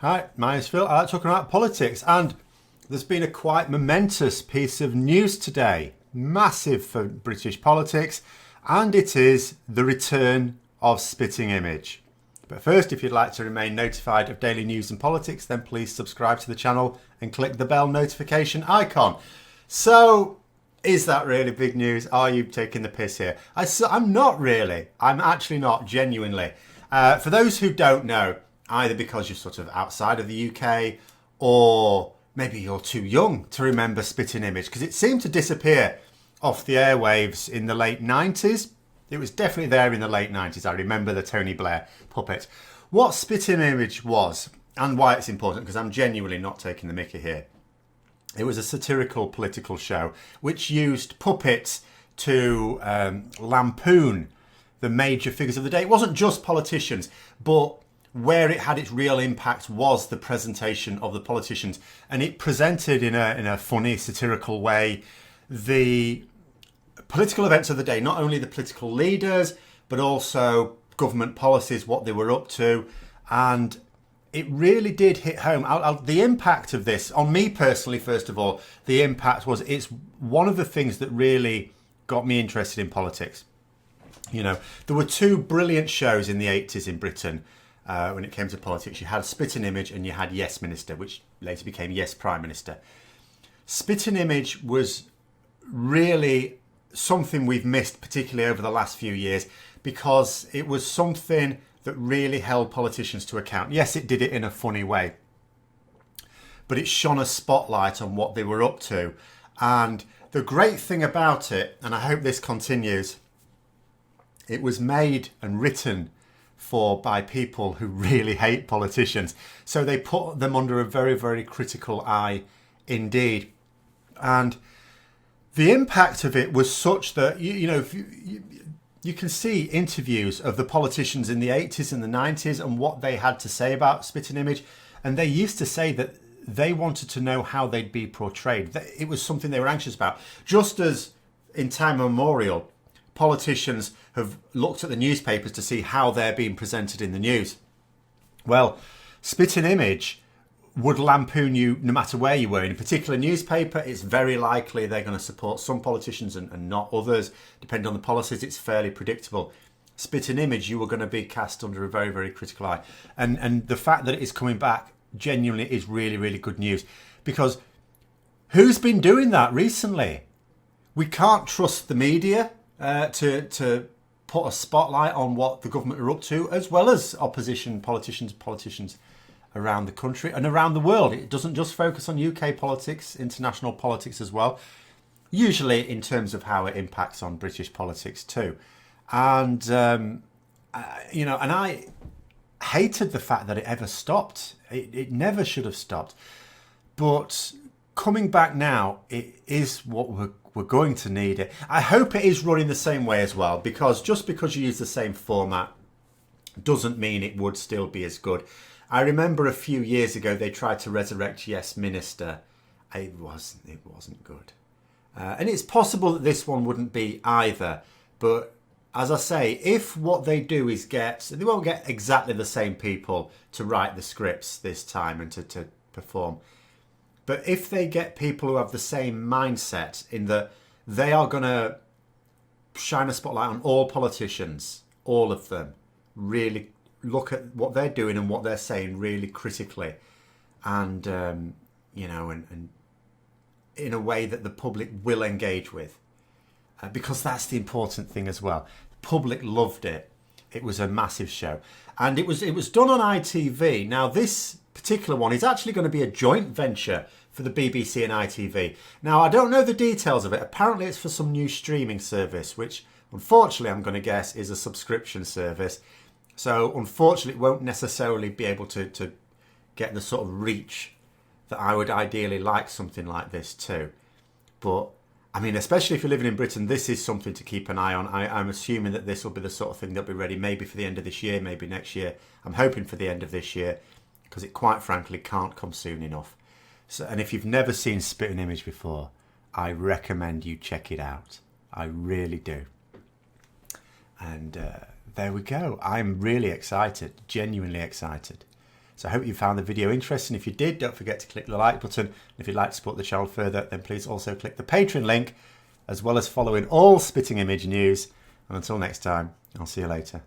Hi, my name's Phil. I like talking about politics, and there's been a quite momentous piece of news today. Massive for British politics, and it is the return of Spitting Image. But first, if you'd like to remain notified of daily news and politics, then please subscribe to the channel and click the bell notification icon. So, is that really big news? Are you taking the piss here? I'm not really. I'm actually not, genuinely. For those who don't know, either because you're sort of outside of the UK or maybe you're too young to remember Spitting Image, because it seemed to disappear off the airwaves in the late 90s. It was definitely there in the late 90s. I remember the Tony Blair puppet. What Spitting Image was, and why it's important, because I'm genuinely not taking the mickey here. It was a satirical political show which used puppets to lampoon the major figures of the day. It wasn't just politicians, but where it had its real impact was the presentation of the politicians, and it presented in a funny, satirical way the political events of the day, not only the political leaders, but also government policies, what they were up to. And it really did hit home. The impact of this, on me personally, first of all, the impact was it's one of the things that really got me interested in politics. You know, there were two brilliant shows in the 80s in Britain when it came to politics. You had Spitting Image and you had Yes Minister, which later became Yes Prime Minister. Spitting Image was really something we've missed, particularly over the last few years, because it was something that really held politicians to account. Yes, it did it in a funny way, but it shone a spotlight on what they were up to. And the great thing about it, and I hope this continues, it was made and written by people who really hate politicians. So they put them under a very, very critical eye indeed. And the impact of it was such that, you can see interviews of the politicians in the 80s and the 90s and what they had to say about Spitting Image. And they used to say that they wanted to know how they'd be portrayed. It was something they were anxious about. Just as in time immemorial, politicians have looked at the newspapers to see how they're being presented in the news. Well, Spitting Image would lampoon you no matter where you were. In a particular newspaper, it's very likely they're going to support some politicians and not others. Depending on the policies, it's fairly predictable. Spitting Image, you were going to be cast under a very, very critical eye. And the fact that it is coming back genuinely is really, really good news. Because who's been doing that recently? We can't trust the media to put a spotlight on what the government are up to, as well as opposition politicians around the country and around the world. It doesn't just focus on UK politics, international politics as well, usually in terms of how it impacts on British politics too. And, and I hated the fact that it ever stopped. It never should have stopped. But coming back now, it is what we're going to need it. I hope it is running the same way as well, because just because you use the same format doesn't mean it would still be as good. I remember a few years ago they tried to resurrect Yes Minister. It wasn't good. And it's possible that this one wouldn't be either. But as I say, if what they do is they won't get exactly the same people to write the scripts this time and to perform. But if they get people who have the same mindset, in that they are going to shine a spotlight on all politicians, all of them, really look at what they're doing and what they're saying really critically, and and in a way that the public will engage with, because that's the important thing as well. The public loved it. It was a massive show, and it was done on ITV. Now this particular one is actually going to be a joint venture for the BBC and ITV. Now I don't know the details of it. Apparently it's for some new streaming service, which unfortunately I'm going to guess is a subscription service. So unfortunately, it won't necessarily be able to get the sort of reach that I would ideally like something like this too. But I mean, especially if you're living in Britain, this is something to keep an eye on. I'm assuming that this will be the sort of thing that'll be ready maybe for the end of this year, maybe next year. I'm hoping for the end of this year, because it quite frankly can't come soon enough. So, and if you've never seen Spitting Image before, I recommend you check it out. I really do. And there we go. I'm really excited, genuinely excited So I hope you found the video interesting. If you did, don't forget to click the like button. If you'd like to support the channel further, then please also click the Patreon link, as well as following all Spitting Image news. And until next time, I'll see you later.